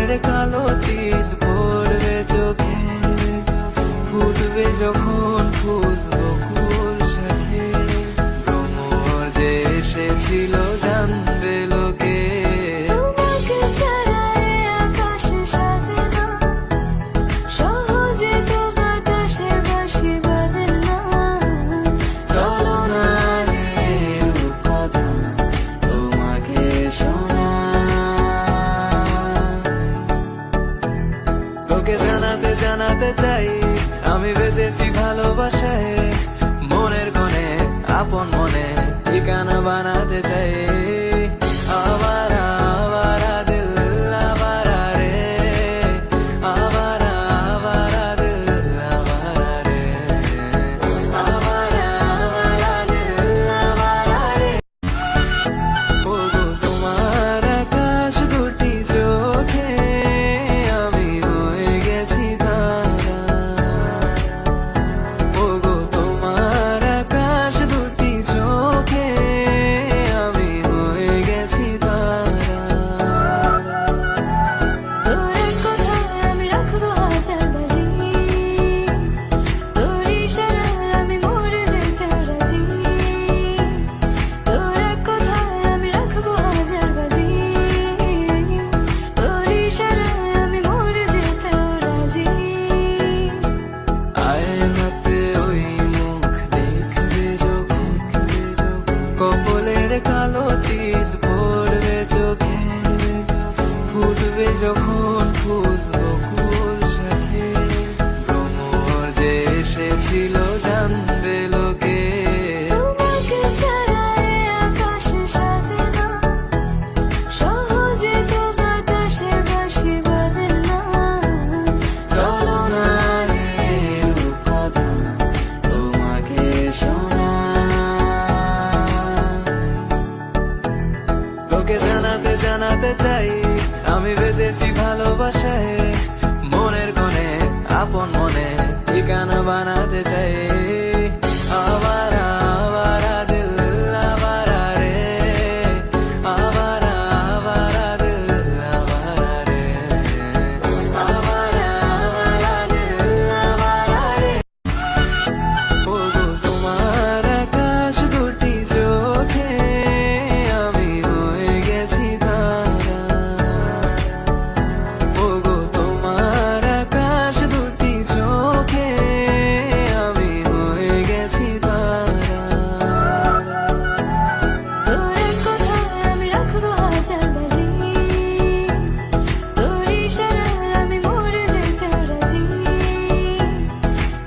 কপালের কালো তিল পড়বে চোখে, ফুটবে যখন ফুল বকুল শাখে, ভ্রমর যে এসেছিল জানবে লোকে। তোমাকে ছাড়া এ আকাশ সাজে না, সহজে তো বাতাসে বাঁশি বাজে না। চলো না যে রূপকথা তোমাকে শোনাই, তোকে জানাতে জানাতে চাই আমি বেঁচেছি ভালোবাসায়, মনের কোণে আপন মনে ঠিকানা বানাতে চাই। আবারা আবারা দিল আবারা রে, আবারা আবারা দিল আবারা রে, আবারা আবারা দিল আবারা রে। ওগো তোমার আকাশ দুটি চোখে আমি হয়ে গেছি তারা, ওগো তোমার আকাশ দুটি চোখে আমি হয়ে গেছি তারা। তোর এক কথায় আমি রাখবো হাজার বাজি, তোর ইশারায় আমি মরে যেতে রাজি। তোর এক কথায় আমি রাখবো হাজার বাজি, তোর ইশারায় আমি মরে যেতে রাজি। আয়নাতে ওই মুখ দেখবে যখন, কপালের কালো তিল পড়বে চোখে, ফুটবে যখন ফুল বকুল শাখে, ভ্রমর যে এসেছিল জানবে লোকে। তোমাকে ছাড়া এ আকাশ সাজে না, সহজে তো বাতাসে বাঁশি বাজে না। চলো না যে রূপকথা তোমাকে শোনাই, তোকে জানাতে জানাতে চাই আমি বেঁচেছি ভালোবাসায়, মনের কোণে আপন মনে ঠিকানা বানাতে চাই। আবারা আবারা দিল আবারা রে, আবারা আবারা দিল আবারা রে, আবারা আবারা দিল আবারা রে। ওগো তোমার আকাশ দুটি চোখে আমি হয়ে গেছি তারা, ওগো তোমার আকাশ দুটি চোখে আমি হয়ে গেছি তারা। তোর এক কথায় আমি রাখবো হাজার বাজি, তোর ইশারায় আমি মরে যেতে রাজি।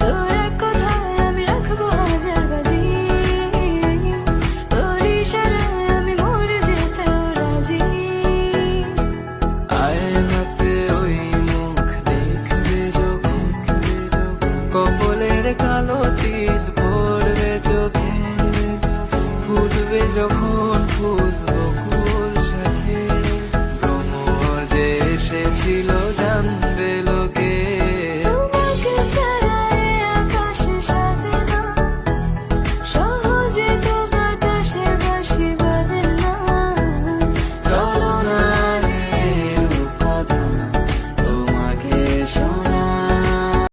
তোর এক কথায় আমি রাখবো হাজার বাজি, তোর ইশারায় আমি মরে যেতে রাজি। আয়নাতে ওই মুখ দেখবে যখন, কপালের কালো তিল পড়বে চোখে, ফুটবে যখন